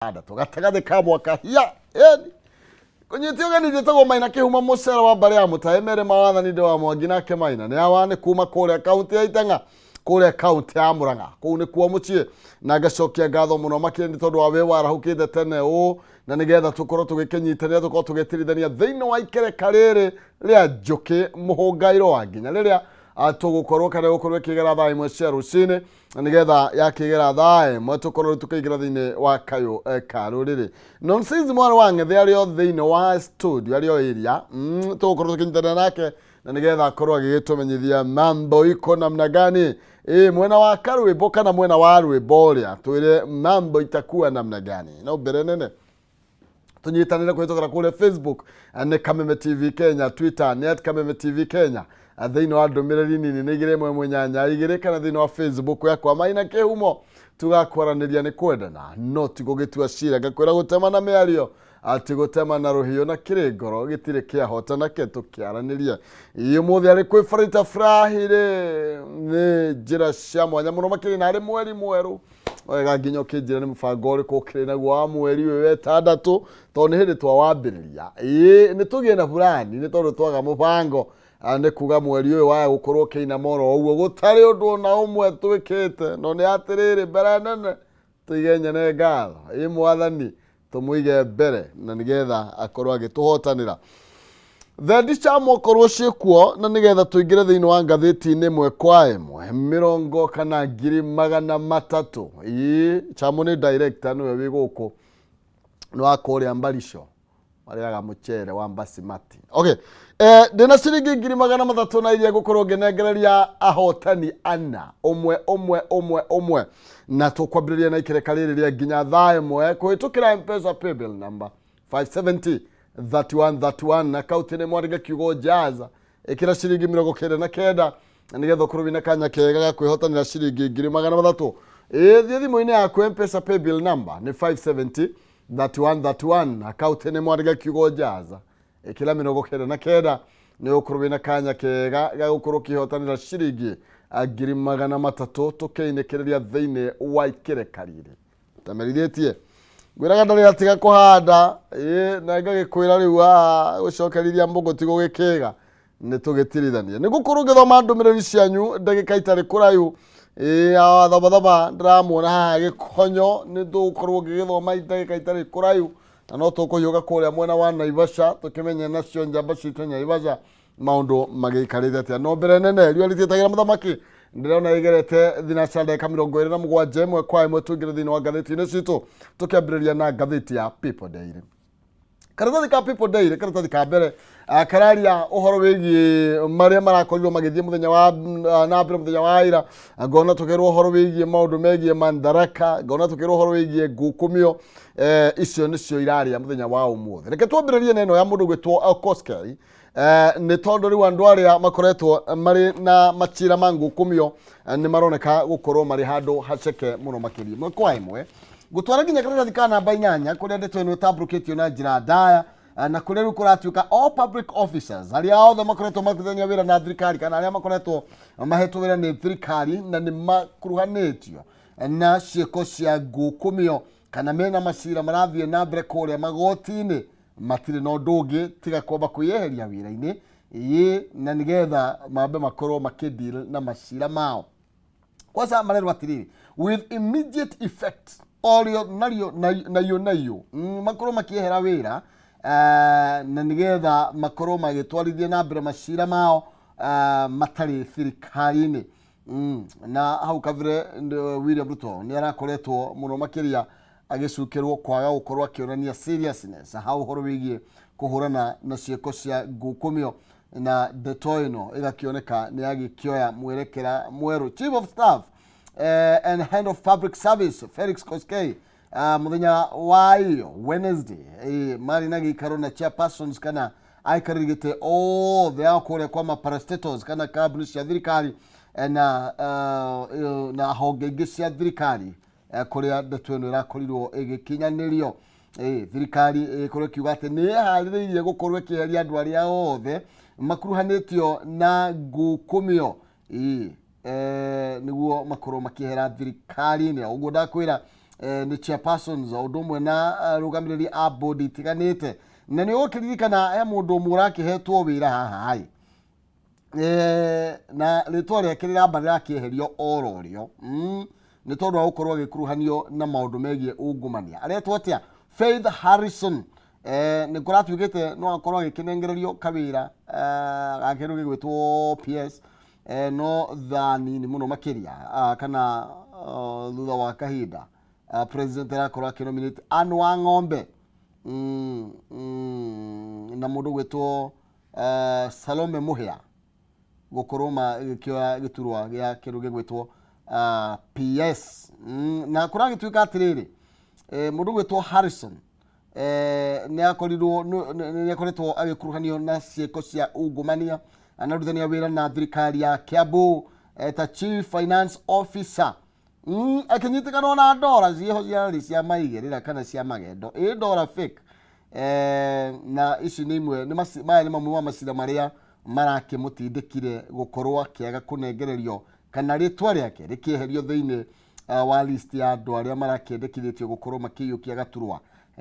ada tugatagathĩ ka mwaka hiya eni kunyitio gani gĩtagwo Maina Kĩhuma mũcera wa mbarĩ ya Mũtaĩ mawathani ndĩ wa Mwangi nake Maina nĩ awane kuma kũrĩa kaunti ya Itang'a kũrĩa kaunti ya Mũrang'a kũu nĩ kuo mũciĩ na ngacokia ngatho mũno makĩria nĩ tondũ wa wĩ warahũkĩte tene ũũ na nĩgetha tũkorwo tũgĩkĩnyitanĩra tũkorwo tũgĩtirithania thĩinĩ wa ikereka rĩrĩ rĩa njũkĩ mũhũngairo wa nginya rĩrĩa tũgũkorwo kana gũkorwo ĩkĩgera thaa imwe cia rũcinĩ na nĩgetha yakĩgera thaa ĩmwe tũkorwo tũkĩingĩra thĩinĩ wa kayũ ka rũrĩrĩ Nonsense mwana wa Ng'ethe arĩ o thĩinĩ wa studio arĩ o area tũgũkorwo tũkĩnyitanĩra nake na nĩgetha akorwo agĩgĩtũmenyithia mambo iko namna gani mwena wa karwĩmbo kana mwena wa rwĩmbo ũrĩa twĩre mambo itakuwa namna gani no mbere nene tunyitanĩre kũhĩtũkĩra kũrĩa Facebook nĩ Kameme TV Kenya, Twitter nĩ @Kameme TV Kenya, thĩinĩ wa ndũmĩrĩri nini nĩ 212 kana thĩinĩ wa Facebook yakwa Maina Kĩhumo tugakwaranĩria nĩ kwendana no ti gũgĩtua cira ngakwĩra gũtema na mĩario ati gũtema na rũhiũ na kĩrĩ ngoro gĩtirĩ kĩahotana ke tũkĩaranĩria ũmũthĩ arĩ kwĩbarĩta Friday nĩ njĩra cia mwanya mũno makĩria na arĩ mweri mwerũ wega nginya ũkĩnjĩra nĩ mũbango ũrĩkũ ũkĩrĩ naguo wa mweri ũyũ wetandatũ tondũ nĩ hĩndĩ twawambĩrĩria nĩ tũgĩe na burani nĩ tondũ twaga mũbango nĩ kuga mweri ũyũ waya gũkorwo ũkĩinama oro ũguo gũtarĩ ũndũ ona ũmwe twĩkĩte no nĩ atĩrĩrĩ mbere nene tũigenyane ngatho mwathani tũmũige mbere na nĩgetha akorwo agĩtũhotanĩra thendi cia mokorwo ciĩkuo na nĩgetha tũingĩre thĩinĩ wa ngathĩti-inĩ ĩmwe kwa ĩmwe 300 Chamo nĩ director nĩwe wĩ gũkũ nĩ wa kũrĩa Mbarico marĩaga mũcere wa Basimati okay ndĩna ciringi 300 na iria gũkorwo ngĩnengereria ahotani ana ũmwe na tũkwambĩrĩria na ikereka rĩrĩ rĩa nginya thaa ĩmwe kũhĩtũkĩra M-Pesa paybill number 570 3131 na kauti-inĩ Mwangi kiugo Jaza ĩkĩra ciringi 99 na nĩgetha ũkorwo wĩna kanya kega ga kwĩhotanĩra ciringi 300 thiĩ thimũ-inĩ yaku M-Pesa paybill number nĩ 570 3131 na kauti-inĩ Mwangi kiugo Jaza ĩkĩra 99 nĩ ũkorwo wĩna kanya kega ga gũkorwo ũkĩhotanĩra ciringi 300 tũkĩinĩkĩrĩria thĩinĩ wa ikereka rĩrĩ tamerithĩtie gwĩraga ndarĩ atiga kũhanda na ngagĩkwĩra rĩu gũcokerithia mbũgũti gũgĩkĩga nĩ tũgĩtirithania nĩ gũkorwo ngĩthoma ndũmĩrĩri cianyu ndagĩka itarĩ kũraihu thabathaba ndĩramuona haha gĩkonyo nĩ tũgũkorwo ngĩgĩthoma ndagĩka itarĩ kũraihu na no tũkũhiũka kũrĩa mwena wa Naivasha tũkĩmenye nacio njamba citũ Naivasha maũndũ magĩikarĩte atĩa no mbere nene riũa rĩtietagĩra mũthamaki ndĩrona ĩgerete thinacara ndagĩka 27 ĩmwe kwa ĩmwe tũingĩre thĩinĩ wa ngathĩti-inĩ citũ tũkĩambĩrĩria na ngathĩti ya People Daily karatathi ka People Daily karatathi ka mbere kararia ũhoro wĩgiĩ marĩa marakorirwo magĩthiĩ mũthenya wa na mbere mũthenya wa ira ngona tũkerwo ũhoro wĩgiĩ maũndũ megiĩ Mandaraka ngona tũkerwo ũhoro wĩgiĩ ngukumio icio nĩcio iraria mũthenya wa ũmũthĩ reke twambĩrĩrie na ĩno ya mũndũ gwĩtwo Koskei nĩ tondũ rĩu andũ arĩa makoretwo marĩ na macira ma ngukumio nĩ maroneka gũkorwo marĩ handũ haceke mũno makĩria ĩmwe kwa ĩmwe gũtwara nginya karatathi ka namba 8 kũrĩa ndeto ĩno ĩtambũrũkĩtio na njĩra ndaya na kũrĩa rĩu kũratuĩka all public officers arĩa othe makoretwo makĩruithania wĩra na thirikari kana arĩa makoretwo mahetwo wĩra nĩ thirikari na nĩ makuruhanĩtio na ciĩko cia ngukumio kana mena macira marathiĩ na mbere kũrĩa magoti-inĩ matirĩ na ũndũ ũngĩ tiga kwamba kwĩyeheria wĩra-inĩ na nĩgetha mambe makorwo makĩdeal na macira mao kwanza marerwo atĩrĩrĩ with immediate effect orio nayo makorwo makĩehera wĩra na nĩgetha makorwo magĩtwarithia na mbere macira mao matarĩ thirikari-inĩ na hau kabere William Ruto nĩ arakoretwo mũno makĩria agĩcukĩrwo kwaga gũkorwo akĩonania seriousness hau ũhoro wĩgiĩ kũhũrana na ciĩko cia ngukumio na ndeto ĩno ĩgakĩoneka nĩ agĩkĩoya mwerekera mwerũ Chief of Staff and Head of Public Service Felix Koskei mũthenya wa iyo Wednesday marĩ na gĩikaro na chairpersons kana aikarĩgĩte othe akũrĩa kwa maparastatals kana kabini cia thirikari na honge ingĩ cia thirikari kũrĩa ndeto ĩno ĩrakorirwo ĩgĩkinyanĩrio thirikari ĩkorwo ĩkiuga atĩ nĩ ĩharĩrĩirie gũkorwo ĩkĩeheria andũ arĩa othe makuruhanĩtio na ngukumio nĩguo makorwo makĩehera thirikari-inĩ ũguo ndakwĩra ni chairpersons odumwe na rugamiriri a board itiganite na ni okiririkana he mundu murakihetwo wira haha hai na ritwa riake rirambara kieherio ororio ni tondu wa gukorwo agikuruhanio na maundu megie ungumania aretwo atia Faith Harrison ni kuratugite no akorwo agikinengererio kawira gakiru gigwitwo PS no thani ni muno makiria kana thutha wa kahinda president akorwo akinominate Anne wa Ng'ombe na mundu gwitwo Salome Muhia gukoroma gikioya giturwa gia kiru gigwitwo PS na kuragituika atiriri mundu gwitwo Harrison ni akoretwo agikuruhanio na cieko cia ungumania anaruthania wira na thirikari ya Kiambu ta chief finance officer akinyitikana na ndora ciho cia maigirira kana cia magendo ndora fake na ici ni imwe ni maya ni mamwe ma macira maria marakimutindikire gukorwo akiaga kunengererio kana ritwa riake rikieherio thiini wa list ya andu aria marakendekithitio gukorwo makiyukia gaturwa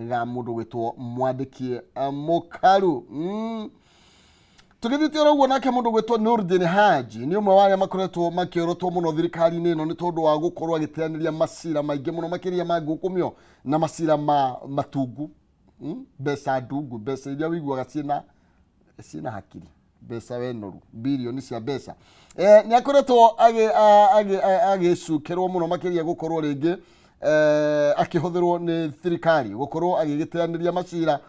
ga mundu gwitwo Mwandiki Mukaru tugithitio roguo nake mundu gwitwo Nurdin Haji ni umwe wa aria makoretwo makiorotwo muno thirikari-ini ino ni tondu wa gukorwo agiteaniria macira maingi muno makiria ma ngukumio na macira matungu besa ndungu besa iria wiguaga cina hakiri besa wenoru bilioni cia besa ni akoretwo agicukerwo muno makiria gukorwo ringi akihuthirwo ni thirikari gukorwo agigiteaniria macira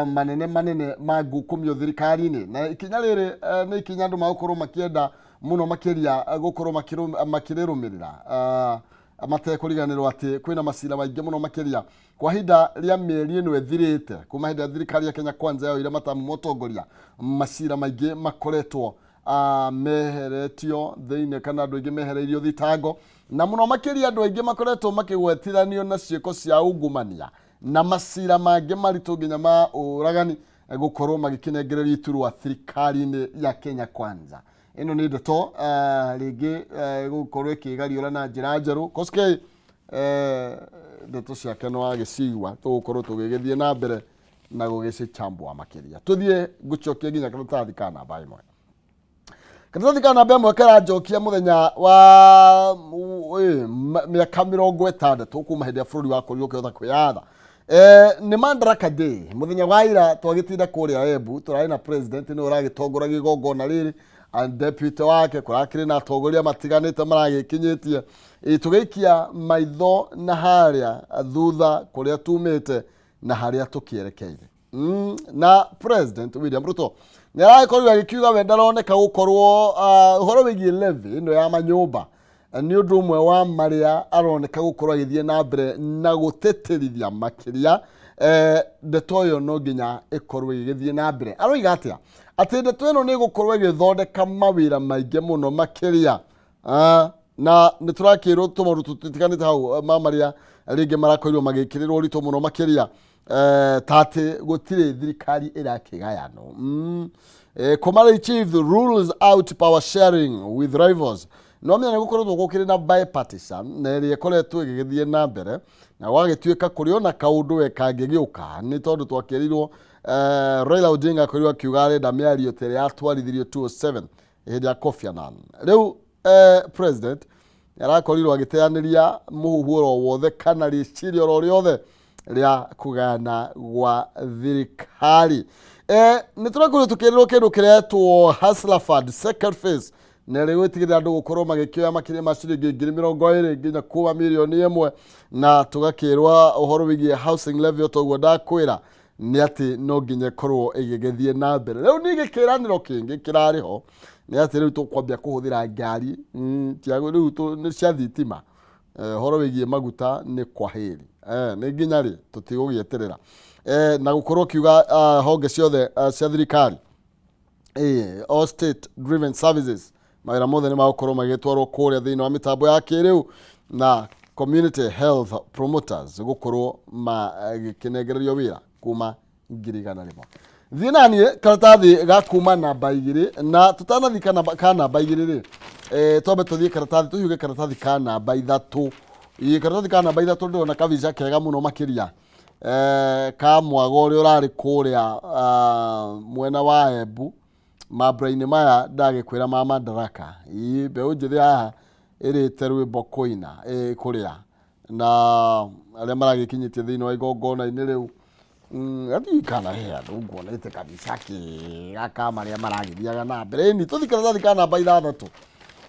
manene ma ngukumio thirikari-ini na ikinya riri ni ikinya andu magukorwo makienda muno makiria gukorwo makirirumirira matekuriganirwo ati kwina macira maingi muno makiria kwa hinda ria mieri ino ethirite kuma hinda thirikari ya Kenya Kwanza yo ira matamu motongoria macira maingi makoretwo meheretio thiine kana andu aingi mehereirio thitango na muno makiria andu aingi makoretwo makigwetiranio na cieko cia ungumania na macira mangi maritu nginya ma uragani gukorwo magikinengererio iturwa thirikari-ini ya Kenya Kwanza ino ni ndeto ringi gukorwo ikigario na njira njeru koske ndeto ciake no agiciigua tugukorwo tugigithie na mbere na gugicichambwa makiria tuthie gucokia nginya karatathi kana namba imwe karatathi kana namba imwe karajokia muthenya wa miaka 60 kuma hindi ya bururi wa Korea ukiotha kwiyatha ni Madaraka Day muthenya wa ira twagitinda kuria Embu turari na president ni uragitongoragia igongona riri and deputy wake kurakiri na atongoria matiganite maragikinyitie tugiikia maitho na haria thutha kuria tumite na haria tukierekeire na president William Ruto ni aragikorwo agikiuga we ndaroneka gukorwo uhoro wigie levy ino ya manyumba ni undu umwe wa maria aroneka gukorwo agithie na mbere na guteterithia makiria ndeto yo no nginya ikorwo igithie na mbere aroiga atia ati ndeto ino ni gukorwo igithondeka mawira maingi muno makiria na niturakirwo tumaru tutiganite hau maria ringi marakoirwo magikirirwo rito muno makiria tate gutire thirikari irakigayano Commander Chief rules out power sharing with rivals no menya gukorwo gukire na bipartisan na ri ekoretwo igithie na mbere na wagituika kuriona kaundu we kangigiuka ni tondu twakirirwo Raila Odinga akorirwo akiuga arenda miario tere yatwarithirio 207 hindi ya Kofi Annan riu president arakorirwo agiteaniria muhuhuro wothe kana ricirio roriothe ria kugana gwa thirikari ni turakorirwo tukirirwo kindu kiretwo Hustler Fund second phase na rigwitigirira andu gukorwo magikioya makiri maciringi 20,000 nginya kuma milioni 1 na tugakirwa uhoro wigie housing levy otoguo ndakwira ni ati no nginya korwo igigethie na mbere riu ni gikiraniro kingi kirariho ni ati riu tukwambia kuhuthira ngari tiago riu ni cia thitima horo wigie maguta ni kwaheri ni nginya ri tutigugieterera na gukorwo kiuga honge ciothe cia thirikari all state driven services mawira mothe ni magukorwo magitwarwo kuria thiini wa mitambo ya kiriu na community health promoters gukorwo magikinengererio wira kuma 1,000 thinanie karatathi gakuma namba 2 na tutanathika namba ka namba 2 ri twambe tuthie karatathi tuhiuge karatathi ka namba 3 karatathi ka namba ithatũ ndĩrona kabica kega mũno makĩria ka mwago ũrĩa ũrarĩ kũrĩa mwena wa Embu mambura-inĩ maya ndagĩkwĩra ma Madaraka. Mbeũ njĩthĩ haha ĩrĩte rwĩmbo kũina kũrĩa na arĩa maragĩkinyĩtie thĩinĩ wa igongona-inĩ rĩu gathi kana hea nguonete kabica kega ka marĩa maragĩthiaga na mbere. Ni tũthi karatathi ka namba ithathatũ,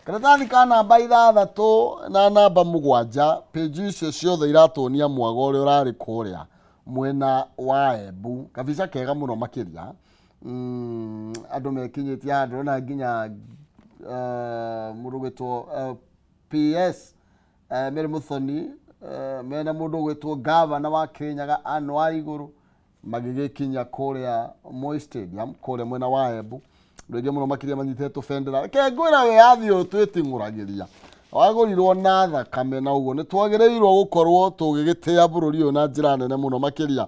karatathi ka namba ithathatũ na namba mũgwanja, page icio ciothe iratuonia mwago ũrĩa ũrarĩ kũrĩa mwena wa Embu. Kabica kega mũno makĩria, andũ mekinyĩtie haha ndĩrona nginya mũndũ gwĩtwo PS Mary Muthoni mena mũndũ gwĩtwo gavana wa Kirinyaga Anne Waigũrũ magĩgĩkinya kũrĩa Moi Stadium kũrĩa mwena wa Embu. Ndũingĩ mũno makĩria manyitĩtwo bendera. Reke ngwĩra wĩyathi ũyũ twĩting'ũragĩria wagũrirwo na thakame, na ũguo nĩ twagĩrĩirwo gũkorwo tũgĩgĩtĩa bũrũri ũyũ na njĩra nene mũno makĩria,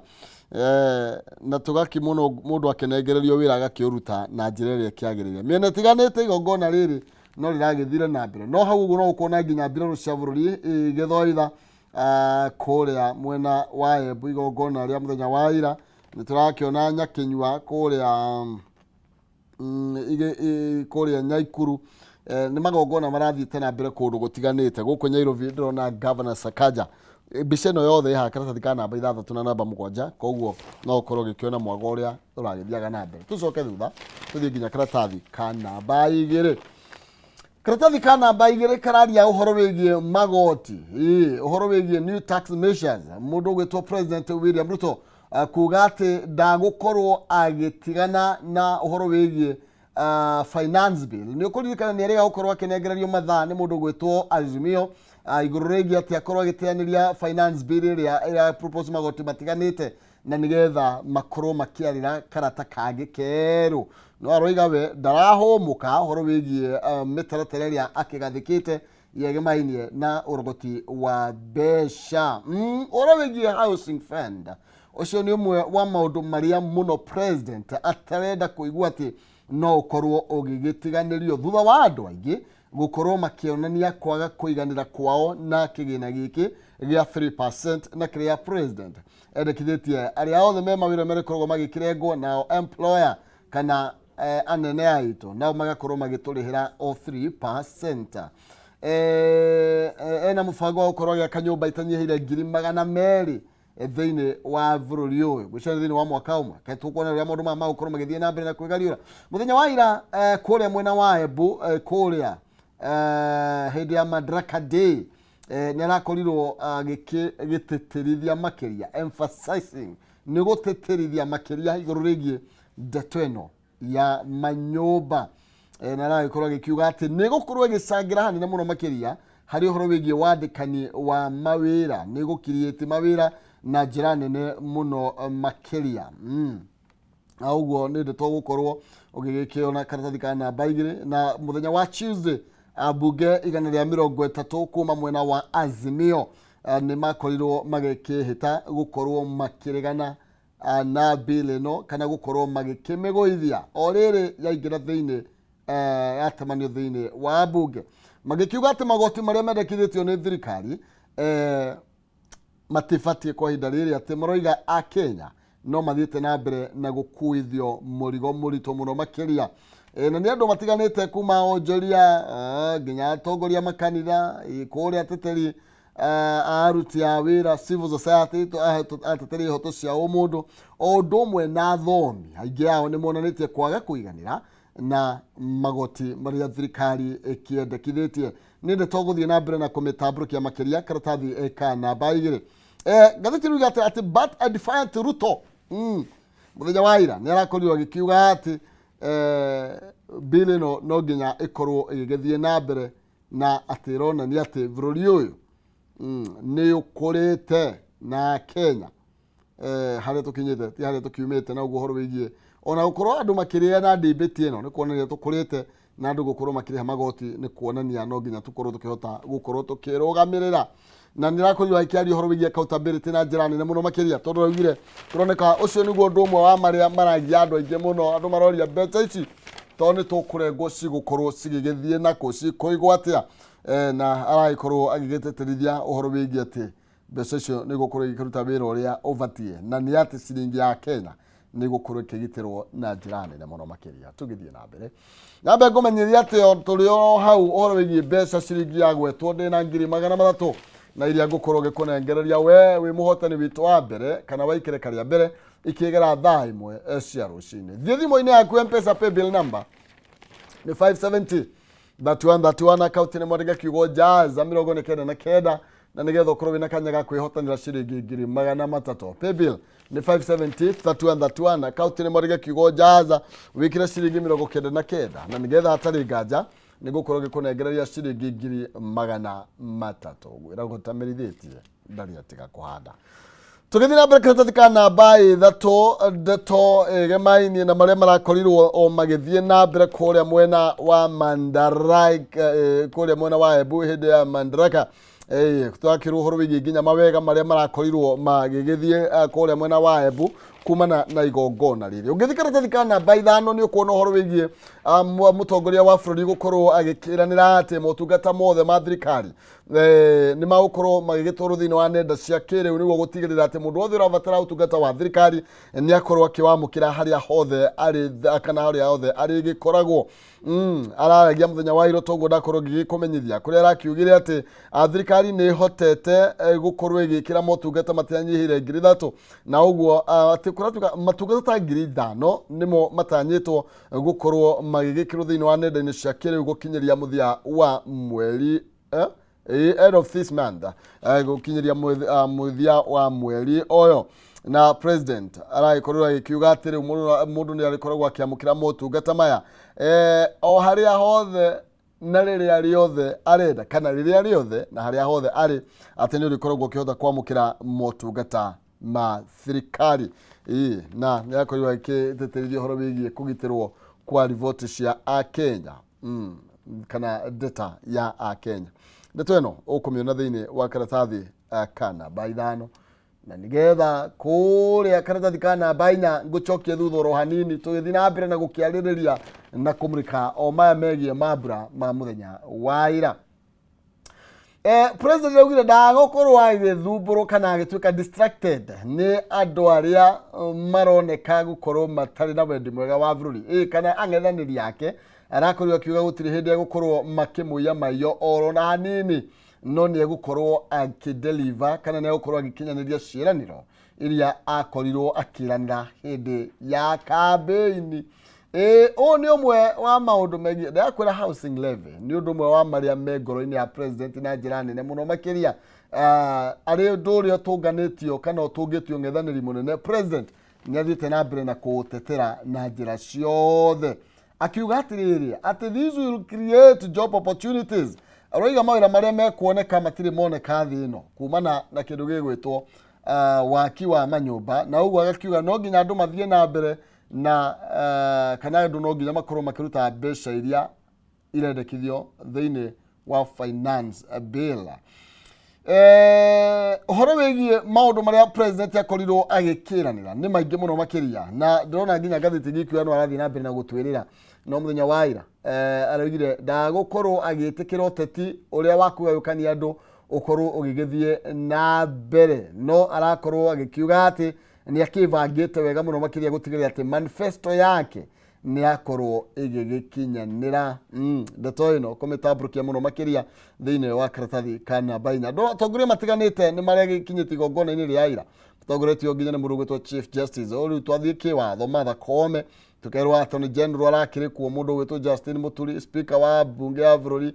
na tũgaki mũno mũndũ akenengererio wĩra agakĩũruta na njĩra ĩrĩa ĩkĩagĩrĩire. Mĩena ĩtiganĩte igongona rĩrĩ no rĩragĩthire na mbere, no hau ũguo no ũkona nginya mbirarũ cia bũrũri igĩthoitha kũrĩa mwena wa Embu igongona rĩa mũthenya wa ira. Nĩ tũrakĩona Nyakĩnyua kũrĩa Nyaikuru. Nĩ magongona marathiĩte na mbere kũndũ gũtiganĩte. Gũkũ Nyairobi ndĩrona Governor Sakaja. Mbica ĩno yothe ĩhaha karatathi ka namba ithathatũ na namba mũgwanja, koguo no ũkorwo ũgĩkĩona mwago ũrĩa ũragĩthiaga na mbere. Tũcoke thutha tũthiĩ nginya karatathi ka namba igĩrĩ. Karatathi ka namba igĩrĩ kararia ũhoro wĩgiĩ magoti, ũhoro wĩgiĩ new tax measures. Mũndũ gwĩtwo President William Ruto kuga atĩ ndagũkorwo agĩtigana na ũhoro wĩgiĩ finance bill. Nĩ ũkũririkana nĩ arĩga gũkorwo akĩnengererio mathaa nĩ mũndũ gwĩtwo Azimio igũrũ rĩgiĩ atĩ akorwo agĩteanĩria finance bill ĩrĩa propose magoti matiganĩte na nĩgetha makorwo makĩarĩra karata kangĩ kerũ. No aroiga we ndarahũmũka ũhoro wĩgiĩ mĩtaratara ĩrĩa akĩgathĩkĩte yegemainie na ũrogoti wa mbeca. Ũhoro wĩgiĩ housing fund, ũcio nĩ ũmwe wa maũndũ marĩa mũno president atarenda kũigua atĩ no ũkorwo ũgĩgĩtiganĩrio thutha wa andũ aingĩ gũkorwo makĩonania kwaga kũiganĩra kwao na kĩgĩna gĩkĩ gĩa 3% na kĩrĩa president endekithĩtie arĩa othe me mawĩra marĩkoragwo magĩkĩrengwo nao employer kana anene aitũ nao magakorwo magĩtũrĩhĩra o 3%. Ena mũbango wa gũkorwo agĩaka nyũmba itanyihĩire 200,000 thĩinĩ wa bũrũri ũyũ gwĩcana thĩinĩ wa mwaka ũmwe. Ketũkuona ũrĩa maũndũ maya magũkorwo magĩthiĩ na mbere na kwĩgariũra. Mũthenya wa ira kũrĩa mwena wa Embu kũrĩa hĩndĩ ya Madaraka Day nĩ arakorirwo agĩgĩtĩtĩrithia makĩria, emphasizing nĩ gũtĩtĩrithia makĩria igũrũ rĩgiĩ ndeto ĩno ya manyũmba. Na aragĩkorwo agĩkiuga atĩ nĩ gũkorwo agĩcangĩra hanene mũno makĩria harĩ ũhoro wĩgiĩ wandĩkani wa mawĩra, nĩ gũkiriĩti mawĩra na njĩra nene mũno makĩria. Na ũguo nĩ ndeto gũkorwo ũgĩgĩkĩona karatathi ka namba igĩrĩ. Na mũthenya wa Tuesday ambunge 130 kuma mwena wa Azimio nĩ makorirwo magĩkĩhĩta gũkorwo makĩregana na bill ĩno kana gũkorwo magĩkĩmĩgũithia o rĩrĩ yaingĩra thĩinĩ yatemanio thĩinĩ wa ambunge, magĩkiuga atĩ magoti marĩa mendekithĩtio nĩ thirikari matibatiĩ kwa ihinda rĩrĩ, atĩ maroiga a Kenya no mathiĩte na mbere na gũkuithio mũrigo mũritũ mũno makĩria. Na nĩ andũ matiganĩte kuma onjoria nginya atongoria makanitha kũrĩa ateteri aruti a wĩra civil society ateteri ihoto cia ũmũndũ o ũndũ ũmwe na athomi aingĩ ao nĩ monanĩtie kwaga kũiganĩra na magoti marĩa thirikari ĩkĩendekithĩtie. Nĩ ndeto gũthiĩ na mbere na kũmĩtambũrũkia makĩria karatathi ka namba igĩrĩ. Gathĩti rĩuga atĩ but a defiant Ruto mũthenya wa ira nĩ arakorirwo agĩkiuga atĩ bill ĩno no nginya ĩkorwo ĩgĩgĩthiĩ na mbere na atĩ ĩronania atĩ bũrũri ũyũ nĩ ũkũrĩte na Kenya harĩa tũkinyĩte ti harĩa tũkiumĩte. Na ũguo ũhoro wĩgiĩ ona gũkorwo andũ makĩrĩa na ndĩmbĩti ĩno nĩ kuonania tũkũrĩte na andũ gũkorwo makĩrĩha magoti nĩ kuonania no nginya tũkorwo tũkĩhota gũkorwo tũkĩrũgamĩrĩra. Na nĩ rakorirwo akĩaria ũhoro wĩgiĩ accountability na njĩra nene mũno makĩria, tondũ raugire tũroneka ũcio nĩguo ũndũ ũmwe wa marĩa maragia andũ aingĩ mũno. Andũ maroria mbeca ici tondũ nĩ tũkũrengwo cigũkorwo cigĩgĩthiĩ nakũ cikũigwo atĩa. na araikorwo agigĩtĩtĩrithia ũhoro wĩgiĩ atĩ mbeca icio nĩ gũkorwo igĩkĩruta wĩra ũrĩa ũbatiĩ na nĩ atĩ ciringi ya Kenya nĩ gũkorwo ĩkĩgitĩrwo na njĩra nene mũno makĩria. Tũgĩthiĩ na mbere nambe ngũmenyithia atĩ tũrĩ o hau ũhoro wĩgiĩ mbeca ciringi yagwetwo ndĩ na 300,000 na iria ngũkorwo ngĩkũnengereria we wĩ mũhotani witũ wa mbere kana wa ikereka rĩa mbere ikĩgera thaa ĩmwe cia rũcinĩ. Thiĩ thimũ-inĩ yaku M-Pesa paybill number nĩ 570 3131 akaunti nĩ mwandĩke kiugo jaza 99 na nĩgetha ũkorwo wĩna kanya ga kwĩhotanĩra ciringi 300,000. Paybill nĩ 570 3131 akaunti nĩ mwandĩke kiugo jaza wĩkĩre ciringi 99 na nĩgetha hatarĩ nganja nĩ gũkorwo gĩkũnengereria ciringi 300,000. Gwĩra gũtamerithĩtie ndarĩ atiga kũhanda. Tũgĩthiĩ na mbere karatathi ka namba ithatũ ndeto gemainie na marĩa marakorirwo o magĩthiĩ na mbere kũrĩa mwena wa Mandaraka kũrĩa mwena wa Embu hĩndĩ ya Mandaraka twakĩrwo ũhoro wĩgiĩ nginya mawega marĩa marakorirwo magĩgĩthiĩ kũrĩa mwena wa Embu kumana na igongona rĩrĩ. Ũngĩthiĩ karatathi ka namba 5 nĩ ũkuona ũhoro wĩgiĩ mũtongoria wa bũrũri gũkorwo agĩkĩranĩra atĩ motungata mothe ma thirikari nĩ magũkorwo magĩgĩtwarwo thĩinĩ wa nenda cia kĩrĩu nĩguo gũtigĩrĩra atĩ mũndũ wothe ũrabatara ũtungata wa thirikari nĩ akorwo akĩwamũkĩra harĩa hothe arĩ kana harĩa hothe arĩgĩkoragwo. Araragia mũthenya wa iro toguo ndakorwo ngĩgĩkũmenyithia kũrĩa arakiugire atĩ thirikari nĩ ĩhotete gũkorwo ĩgĩkĩra motungata matanyihĩire 3,000 na ũguo atĩ kũratuka matungata ta 5,000 nĩmo matanyĩtwo gũkorwo magĩgĩkĩrwo thĩinĩ wa nenda-inĩ cia kĩrĩu gũkinyĩria mũthia wa mweri end of this month gũkinyĩria mũthia wa mweri ũyũ. Na president aragĩkorwo agĩkiuga atĩ rĩu mũndũ nĩ arĩkoragwo akĩamũkĩra motungata maya o harĩa hothe na rĩrĩa rĩothe arenda kana rĩrĩa rĩothe na harĩa hothe arĩ atĩ nĩ ũrĩkoragwo ũkĩhota kwamũkĩra motungata ma thirikari. Na nĩ akorirwo agĩtĩtĩrithia ũhoro wĩgiĩ kũgitĩrwo kwa riboti cia Akenya kana data ya Akenya. Ndeto ĩno ũkũmĩona thĩinĩ wa karatathi ka namba 5 na nĩgetha kũrĩa karatathi ka namba 4 ngũcokie thutha oro hanini tũgĩthiĩ na mbere na gũkĩarĩrĩria na kũmũrĩka o maya megiĩ mambura ma mũthenya wa ira. President augire ndagũkorwo agĩthumbũrwo kana agĩtuĩka distracted nĩ andũ arĩa maroneka gũkorwo matarĩ na wendi mwega wa bũrũri kana ang'ethanĩri yake. Arakorirwo akiuga gũtirĩ hĩndĩ egũkorwo makĩmũiya maiyo oro na hanini no nĩ egũkorwo akĩdeliver kana nĩ egũkorwo agĩkinyanĩria ciĩranĩro iria akorirwo akĩranĩra hĩndĩ ya kambĩini. Ũũ nĩ ũmwe wa maũndũ megiĩ ndakwĩra housing levy nĩ ũndũ ũmwe wa marĩa me ngoro-inĩ ya president na njĩra nene mũno makĩria arĩ ũndũ ũrĩa ũtũnganĩtio kana ũtũngĩtio ng'ethanĩri mũnene. President nĩ athiĩte na mbere na kũũtetera na njĩra ciothe akiuga atĩrĩrĩ atĩ these will create job opportunities. Aroiga mawĩra marĩa mekuoneka matirĩ moneka thĩ ĩno kumana na kĩndũ gĩgwĩtwo waki wa manyũmba na ũguo agakiuga no nginya andũ mathiĩ na mbere na kana andũ no nginya makorwo makĩruta mbeca iria irendekithio thĩinĩ wa finance bill. Ũhoro wĩgiĩ maũndũ marĩa president akorirwo agĩkĩranĩra nĩ maingĩ mũno makĩria na ndĩrona nginya ngathĩti gĩkĩoya no arathiĩ na mbere na gũtwĩrĩra no mũthenya wa ira araugire ndagũkorwo agĩtĩkĩra ũteti ũrĩa wa kũgayũkania andũ ũkorwo ũgĩgĩthiĩ na mbere no arakorwo agĩkiuga atĩ nĩ akĩbangĩte wega mũno makĩria gũtigĩrĩra atĩ manifesto yake nĩ akorwo ĩgĩgĩkinyanĩra. Ndeto ĩno kũmĩtambũrũkia mũno makĩria thĩinĩ wa karatathi ka namba 4. Atongoria matiganĩte nĩ marĩa gĩkinyĩtie igongona-inĩ rĩa ira. Mũtongoretio nginya nĩ mũndũ ũgwĩtwo Chief Justice rĩu twathiĩ kĩwatho Martha Koome tũkerwo Attorney General arakĩrĩ kuo mũndũ ũgwĩtwo Justin Muturi speaker wa bunge ya bũrũri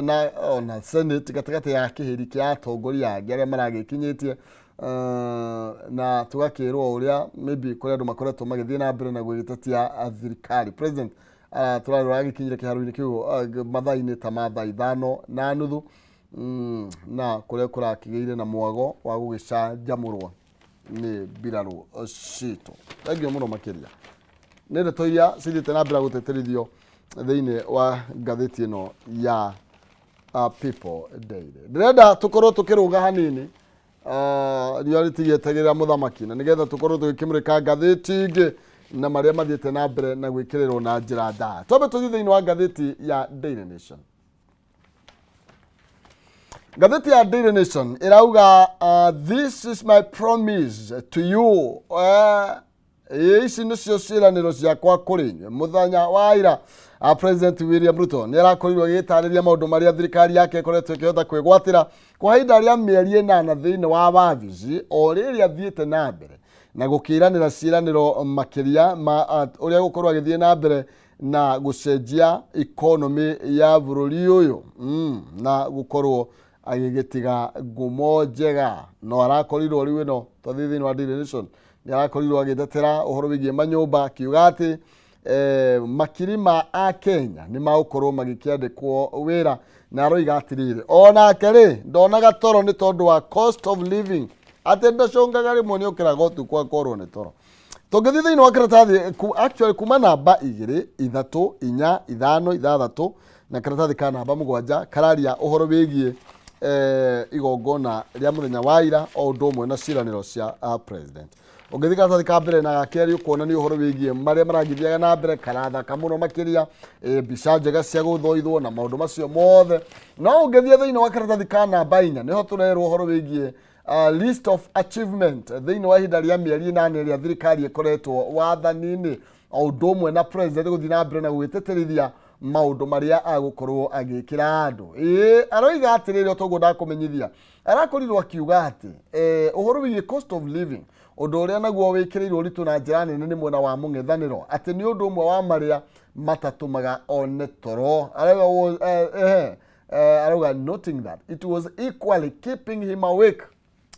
na Senate gatagatĩ ya kĩhĩri kĩa atongoria angĩ arĩa maragĩkinyĩtie na tugakĩrwo ũrĩa maybe kũrĩa andũ makoretwo magĩthiĩ na mbere na gũgĩtetia thirikari. President tũrarora agĩkinyire kĩharo-inĩ kĩu mathaa-inĩ ta ma thaa 5:30 na kũrĩa kũrakĩgĩire na mwago wa gũgĩcanjamũrwo nĩ mbirarũ citũ. Thengiũ mũno makĩria nĩ ndeto iria cithiĩte na mbere gũteterithio thĩinĩ wa ngathĩti ĩno ya People Daily. Ndĩrenda tũkorwo tũkĩrũga hanini riũa rĩtigĩetagĩrĩra mũthamaki na nĩgetha tũkorwo tũgĩkĩmũrĩka ngathĩti ingĩ na marĩa mathiĩte na mbere na gwĩkĩrĩrwo na njĩra ndaya. Twambe tũthiĩ thĩinĩ wa ngathĩti ya Daily Nation. Gatheti ya Daily Nation irauga this is my promise to you. Ici nicio ciĩranĩro ciakwa kũrĩ inyuĩ. Mũthenya wa ira President William Ruto nĩ arakorirwo agĩtarĩria maũndũ marĩa thirikari yake ĩkoretwo ĩkĩhota kwĩgwatĩra kwa ihinda rĩa mĩeri 8 thĩinĩ wa wabici o rĩrĩa athiĩte na mbere na gũkĩranĩra ciĩranĩro makĩria ma ũrĩa gũkorwo agĩthiĩ na mbere na gũcenjia economy ya bũrũri ũyũ na gũkorwo agĩgĩtiga ngumo njega. No arakorirwo rĩu ĩno twathi thĩinĩ wa Daily Nation nĩ arakorirwo agĩtetera ũhoro wĩgiĩ manyũmba akiuga atĩ makiri ma a Kenya nĩ magũkorwo magĩkĩandĩkwo wĩra na aroiga atĩrĩrĩ onake rĩ ndonaga toro nĩ tondũ wa cost of living atĩ ndacũngaga rĩmwe nĩ ũkĩraga ũtukũ akorwo nĩ toro. Tũngĩthiĩ thĩinĩ wa karatathi actually kuma namba 2 3 4 5 6 na karatathi ka namba 7 kararia ũhoro wĩgiĩ igongona rĩa mũthenya wa ira o ũndũ ũmwe na ciĩranĩro cia president. Ũngĩthiĩ karatathi ka mbere na gakerĩ ũkuona nĩ ũhoro wĩgiĩ marĩa maragithiaga na mbere karathaka mũno makĩria mbica njega cia gũthoithwo na maũndũ macio mothe. No ũngĩthiĩ thĩinĩ wa karatathi ka namba 4 nĩho tũrerwo ũhoro wĩgiĩ list of achievement thĩinĩ wa ihinda rĩa mĩeri 8 rĩa thirikari ĩkoretwo wathani-inĩ o ũndũ ũmwe na president gũthiĩ na mbere na gwĩtĩtĩrithia maũndũ marĩa agũkorwo agĩkĩra andũ. Aroiga atĩrĩrĩ o toguo ndakũmenyithia arakorirwo akiuga atĩ ũhoro wĩgiĩ cost of living ũndũ ũrĩa naguo wĩkĩrĩirwo ũritũ na njĩra nene nĩ mwena wa mũng'ethanĩro atĩ nĩ ũndũ ũmwe wa marĩa matatũmaga one toro. Arauga noting that it was equally keeping him awake.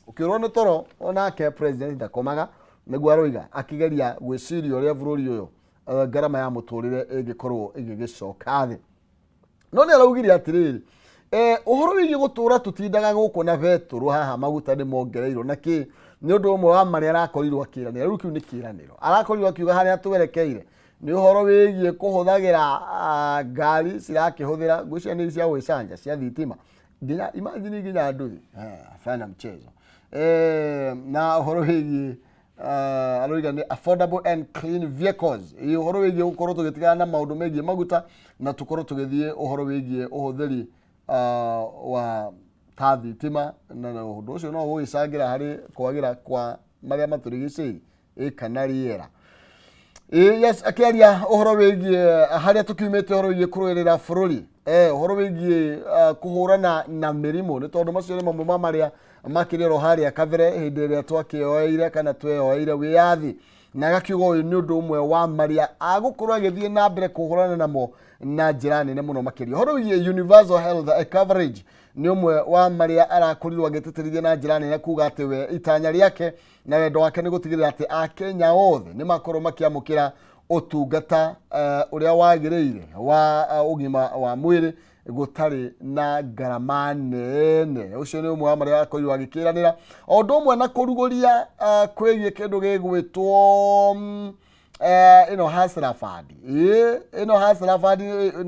Ũkĩrwo nĩ toro onake president ndakomaga nĩguo aroiga akĩgeria gwĩciria ũrĩa bũrũri ũyũ ngarama ya mũtũrĩre ĩngĩkorwo ĩgĩgĩcoka thĩ. No nĩ araugire atĩrĩrĩ ũhoro wĩgiĩ gũtũra tũtindaga gũkũ na betũrũ haha maguta nĩ mongereirwo na kĩ nĩ ũndũ ũmwe wa marĩa arakorirwo akĩranĩra. Rĩu kĩu nĩ kĩranĩro arakorirwo akiuga harĩa twerekeire nĩ ũhoro wĩgiĩ kũhũthagĩra ngari cirakĩhũthĩra ngwĩciria nĩ cia gwĩcanja cia thitima nginya imagine nginya nduthi fana mchezo na ũhoro wĩgiĩ aroiga nĩ affordable and clean vehicles. Ũhoro wĩgiĩ gũkorwo tũgĩtigana na maũndũ megiĩ maguta na tũkorwo tũgĩthiĩ ũhoro wĩgiĩ ũhũthĩri wa ta thitima na ũndũ ũcio no ũgĩcangĩra harĩ kwagĩra kwa marĩa matũrigicĩirie kana rĩera. Yes, akĩaria ũhoro wĩgiĩ harĩa tũkiumĩte ũhoro wĩgiĩ kũrũĩrĩra bũrũri ũhoro wĩgiĩ kũhũrana na mĩrimũ nĩ tondũ macio nĩ mamwe ma marĩa makĩrĩrwo harĩa kabere hĩndĩ ĩrĩa twakĩoeire kana tweoeire wĩyathi na agakiuga ũyũ nĩ ũndũ ũmwe wa marĩa agũkorwo agĩthiĩ na mbere kũhũrana namo na njĩra nene mũno makĩria. Ũhoro wĩgiĩ universal health coverage nĩ ũmwe wa marĩa arakorirwo agĩtĩtĩrithia na njĩra nene kuga atĩ we itanya rĩake na wendo wake nĩ gũtigĩrĩra atĩ Akenya othe nĩ makorwo makĩamũkĩra ũtungata ũrĩa wagĩrĩire wa ũgima wa mwĩrĩ gũtarĩ na ngarama nene. Ũcio nĩ ũmwe wa marĩa arakorirwo agĩkĩranĩra o ũndũ ũmwe na kũrugũria kwĩgiĩ kĩndũ gĩgwĩtwo ĩno Hustler Fund. Ĩno Hustler Fund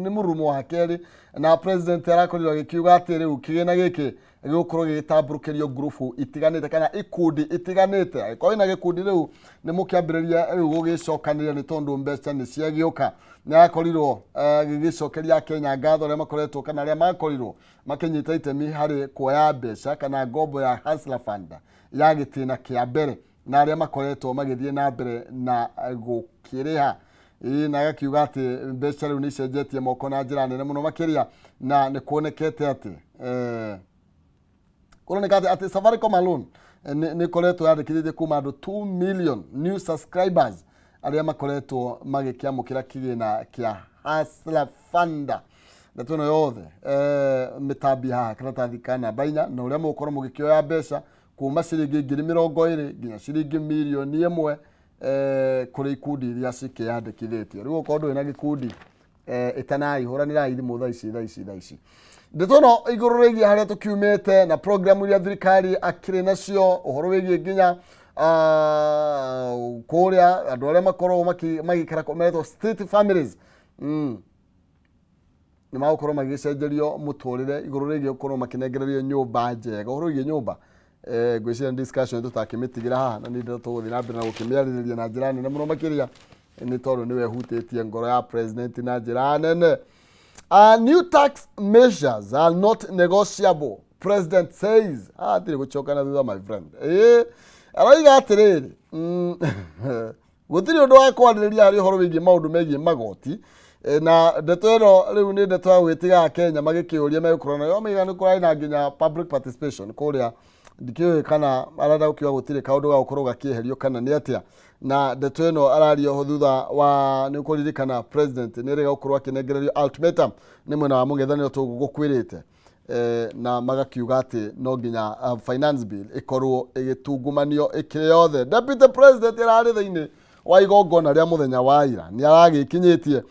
nĩ mũrumo wa kerĩ na president arakorirwo agĩkiuga atĩ rĩu kĩgĩna gĩkĩ gĩgũkorwo gĩgĩtambũrũkĩrio ngurubu itiganĩte kana ikundi itiganĩte. Angĩkorwo ina gĩkundi rĩu nĩ mũkĩambĩrĩria rĩu gũgĩcokanĩrĩra nĩ tondũ mbeca nĩ ciagĩũka. Nĩ arakorirwo gĩgĩcokeria Kenya ngatho arĩa makoretwo kana arĩa makorirwo makĩnyita itemi harĩ kuoya mbeca kana ngombo ya Hustler Fund ya gĩtĩna kĩa mbere na arĩa makoretwo magĩthiĩ na mbere na gũkĩrĩha. Na agakiuga atĩ mbeca rĩu nĩ icenjetie moko na njĩra nene mũno makĩria na nĩ kuonekete atĩ atĩ Safaricom alone nĩ koretwo yandĩkithĩtie kuma andũ 2 million new subscribers arĩa makoretwo magĩkĩamũkĩra kĩgĩna kĩa Hustler Fund. Ndeto ĩno yothe mĩtambi haha karatathi ka namba 4 na ũrĩa mũgũkorwo mũgĩkĩoya mbeca kuma ciringi 20,000 nginya ciringi 1,000,000 kũrĩ ikundi iria cikĩyandĩkithĩtio. Rĩu ũkorwo ndũrĩ na gĩkundi ĩtanahũranĩra ithimũ thaa ici. Ndeto ĩno igũrũ rĩgiĩ harĩa tũkiumĩte na program iria thirikari akĩrĩ nacio ũhoro wĩgiĩ nginya kũrĩa andũ arĩa makoragwo magĩikara meretwo state families nĩ magũkorwo magĩcenjerio mũtũrĩre igũrũ rĩgiĩ gũkorwo makĩnengererio nyũmba njega. Ũhoro wĩgiĩ nyũmba ngwĩciria discussion tũtakĩmĩtigĩra haha na nĩ ndeto tũgũthiĩ na mbere na gũkĩmĩarĩrĩria na njĩra nene mũno makĩria nĩ tondũ nĩwe hutĩtie ngoro ya president na njĩra nene. New tax measures are not negotiable. president says atire guchokana thutha my friend araiga atiriri gutiri undu wa kwaririria hari horo wigi maundu megie magoti na ndeto ino riu ni ndeto ya gwitiga Kenya magikiuria megukorana yo miganu kurai na nginya public participation kuria ndikiwe kana arada ukiwa gutire kaundu ga gukorwo gakieherio kana ni atia na ndeto ino arario thutha wa ni kuririkana president ni rega gukorwo akinengererio ultimatum ni mwena wa mungethaniro tugukwirite na magakiuga ati no nginya finance bill ikorwo igitugumanio ikire yothe. Deputy president arari thiini wa igongona ria muthenya wa ira ni aragikinyitie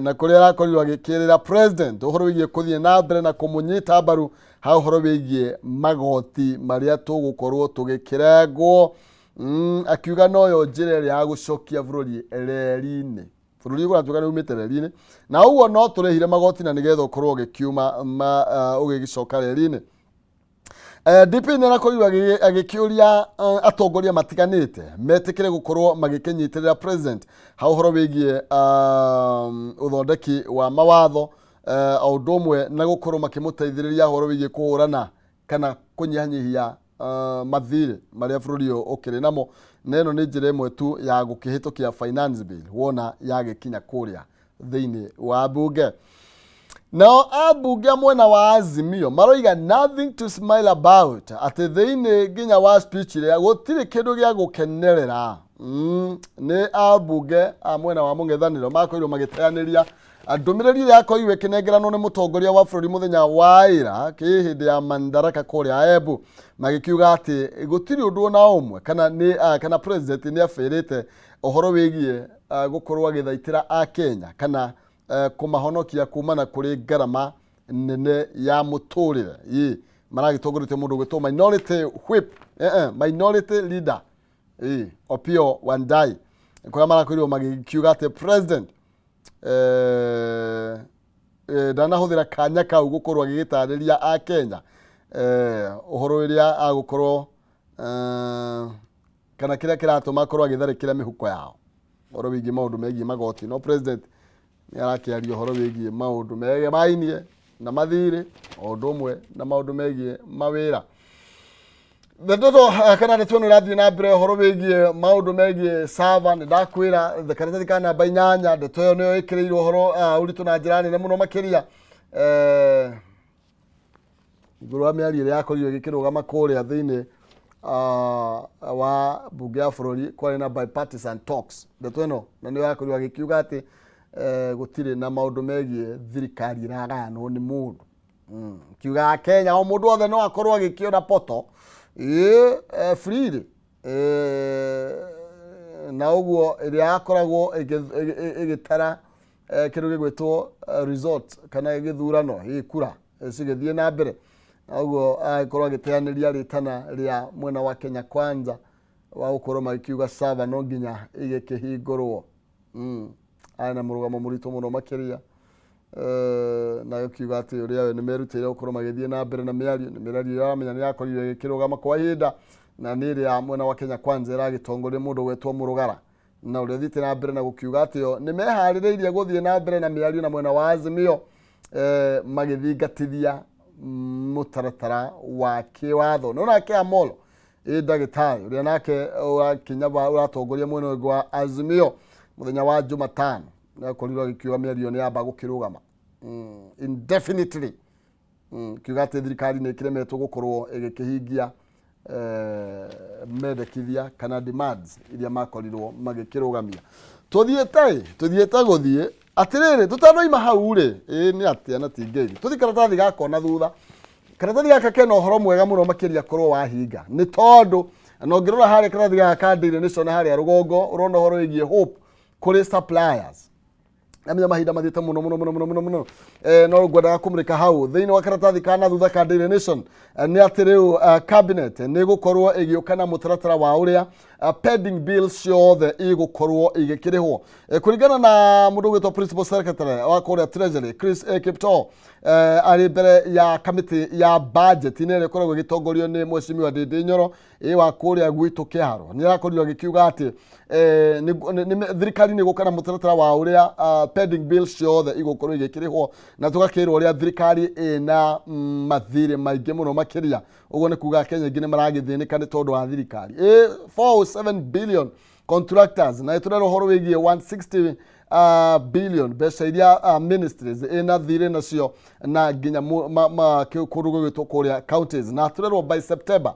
na kuria arakorirwo agikirira president uhoro wigie kuthie na mbere na kumunyita mbaru ha uhoro wigie magoti maria tugukorwo tugikirengwo akiuga noyo njire ya gucokia bururi reri-ini bururi guratuka ni umite reri-ini na uguo no turehire magoti na nigetha ukorwo ugikiuma ugigicoka reri-ini. DP ni arakorirwo agikiuria atongoria matiganite metikire gukorwo magikinyitirira president ha uhoro wigie uthondeki wa mawatho au domwe na gukorwo makimuteithiriria uhoro wigie kuhurana kana kunyihanyihia mathire maria bururi ukiri namo neno ni njira imwe tu ya gukihitukia finance bill wona yagikinya kuria thiini wa bunge. Now abunge mwena wa Azimio maroiga nothing to smile about ati thiini nginya wa speech ria gutiri kindu gia gukenerera ni abunge mwena wa mungethaniro makoirwo magiteaniria ndumiriri ria koiwe kinengerano ni mutongoria wa bururi muthenya wa ira kihindi ya Mandaraka kuria Embu magikiuga ati gutiri undu na umwe kana ni kana president ni afirite uhoro wigie gukorwo agithaitira a Kenya kana kumahonokia kumana kuri garama nene ya muturire maragitongorete mundu gwitwo minority whip minority leader Opiyo Wandayi kwa marakorirwo magikiuga ati president ndanahuthira kanya kau gukorwo agigitariria a Kenya uhoro iria agukorwo kana kiria kiratuma akorwo agitharikira mihuko yao uhoro wigi maundu megie magoti no president ni arakiaria uhoro wigie maundu megie mainie na mathire undu umwe na maundu megie mawira ndoto kana ndeto no rathie na mbere uhoro wigie maundu megie sava ni ndakwira karatathi kana bainyanya ndeto yo niyo ikirirwo uhoro uritu na njira nene muno makiria iguru wa miario ya korio gikirugama kuria thiini wa bunge ya bururi kwari na bipartisan talks ndeto ino na niyo yakorirwo agikiuga ati gutire na maundu megie thirikari ragano ni mundu kiuga Kenya o mundu othe no akorwo agikiona poto free na uguo iria akoragwo igitara kindu gigwitwo resort kana igithurano ikura sigithie na mbere uguo akorwo agiteaniria ritana ria mwena wa Kenya Kwanza wa ukorwo magikiuga sava no nginya igikihingurwo ana murugamo murito muno makiria na yokiuga ati uria we ni merutire ukorwo magithie na mbere na miario yamenya ni yakorire gikirugama kwa hinda na ni ria mwena wa Kenya Kwanza iragitongoria mundu gwetwo Murugara na uria thite na mbere na gukiuga ati yo ni mehaririirie guthie na mbere na miario na mwena wa Azimio magithingatithia mutaratara wa kiwatho no nake Amolo ndagitari uria nake Kenya uratongoria mwena wa Azimio muthenya wa Jumatano na korirwo gikiuga miario ni amba gukirugama indefinitely kiuga ati thirikari ni kiremetwo gukorwo igikihingia medekithia kana demands iria makorirwo magikirugamia tuthiete guthie atiriri tutanoima hau ri ni atia na tingeri tuthi karatathi gakona thutha karatathi gaka kena uhoro mwega muno makiria korwo wahinga ni tondu no ngirora hari karatathi gaka Daily Nation hari rugongo urona uhoro wigie hope kuri suppliers amenya mahinda mathite muno no ngwenda kumurika hau thiini wa karatathi kana thutha ka Daily Nation ni atiriu cabinet ni gukorwo igiukana mutaratara wa uria pending bills ciothe igũkorwo igĩkĩrĩhwo. Kũringana na mũndũ ũgwĩtwo principal secretary wa kũrĩa treasury Chris Kiptoo arĩ mbere ya kamĩtĩ ya budget ĩrĩa ĩkoragwo ĩgĩtongorio nĩ Mheshimiwa Ndindi Nyoro wa kũrĩa gwitũ Kĩharo, nĩ arakorirwo agĩkiuga atĩ thirikari nĩ gũkana mũtaratara wa ũrĩa pending bills ciothe igũkorwo igĩkĩrĩhwo, na tũgakĩrwo ũrĩa thirikari ĩna mathirĩ maingĩ mũno makĩria. Ũguo nĩ kuga Kenya ingĩ nĩ maragĩthĩnĩka nĩ tondũ wa thirikari 407 billion contractors, na ĩtũrera ũhoro wĩgiĩ 160 billion mbeca iria ministries ĩna thirĩ nacio na nginya kũndũ gwĩtwo kũrĩa counties, na tũrerwo by September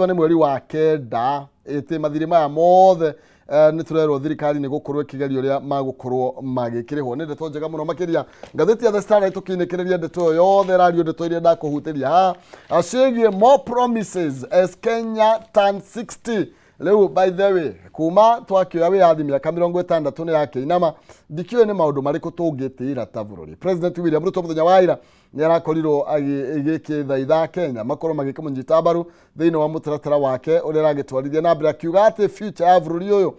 nĩ mweri wa kenda ĩtĩ mathirĩ maya mothe nĩ tũrerwo thirikari nĩ gũkorwo ĩkĩgeria ũrĩa magũkorwo magĩkĩrĩhwo. Nĩ ndeto njega mũno makĩria ngathĩti ya The Star tũkĩnĩkĩrĩria ndeto ĩyo yothe radio ndeto iria ndakũhutĩria haha ciĩgiĩ more promises as Kenya turn 60. Leo by the way kuma twakĩoya wĩyathi mĩaka 60 nĩ yakĩinama, ndikĩoĩ nĩ maũndũ marĩkũ tũngĩtĩĩra ta bũrũri. President William Ruto mũthenya wa ira nĩ arakorirwo agĩgĩthaitha Kenya makorwo magĩkĩmũnyita mbaru thĩinĩ wa mũtaratara wake ũrĩa aragĩtwarithia na mbere, akiuga atĩ future ya bũrũri ũyũ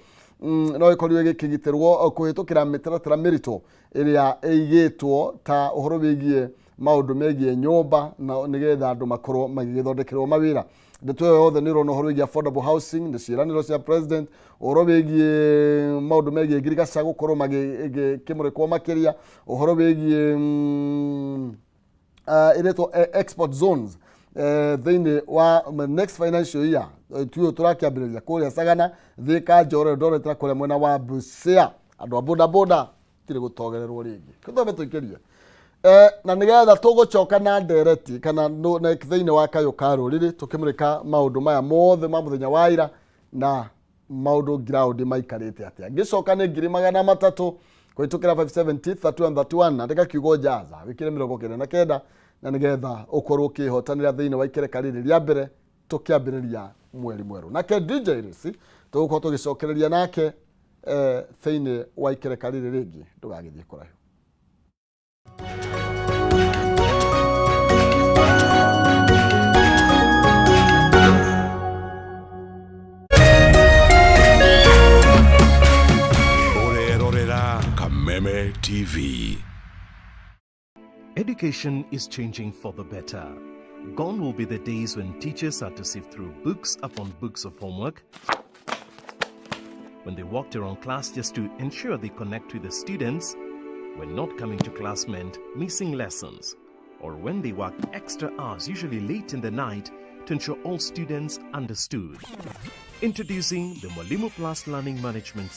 no ĩkorirwo ĩgĩkĩgitĩrwo kũhĩtũkĩra mĩtaratara mĩritũ ĩrĩa ĩigĩtwo ta ũhoro wĩgiĩ maũndũ megiĩ nyũmba na nĩgetha andũ makorwo magĩgĩthondekerwo mawĩra. Ndeto ĩyo yothe nĩ ũrona ũhoro wĩgiĩ affordable housing, nĩ ciĩranĩro cia president, ũhoro wĩgiĩ maũndũ megiĩ ngirigaca gũkorwo magĩkĩmũrĩkwo makĩria, ũhoro wĩgiĩ iretwo export zones thĩinĩ wa next financial year tuyo tũrakĩambĩrĩria kũrĩa Sagana, Thika, Njoro, Eldoret na kũrĩa mwena wa Busia. Andũ a bodaboda kĩrĩ gũtogererwo rĩngĩ kĩthome tũikĩrie na nĩgetha tũgũcoka na ndereti kana thĩinĩ wa kayũ ka rũrĩrĩ tũkĩmũrĩka maũndũ maya mothe ma mũthenya wa ira na maũndũ ground maikarĩte atĩa. Ngĩcoka nĩ 300 kũhĩtũkĩra 570 3131 na ndĩgakiugo njaza wĩkĩre 99 na nĩgetha ũkorwo ũkĩhotanĩra thĩinĩ wa ikereka rĩrĩ rĩa mbere tũkĩambĩrĩria mweri mwerũ. Nake DJ Rĩci tũgũkorwo tũgĩcokereria nake thĩinĩ wa ikereka rĩrĩ rĩngĩ, ndũgagĩthiĩ kũraihu. Kameme TV. Education is changing for the better. Gone will be the days when teachers had to sift through books upon books of homework, when they walked around class just to ensure they connect with the students, when not coming to class meant missing lessons, or when they worked extra hours, usually late in the night, to ensure all students understood. Introducing the Mwalimu Plus Learning Management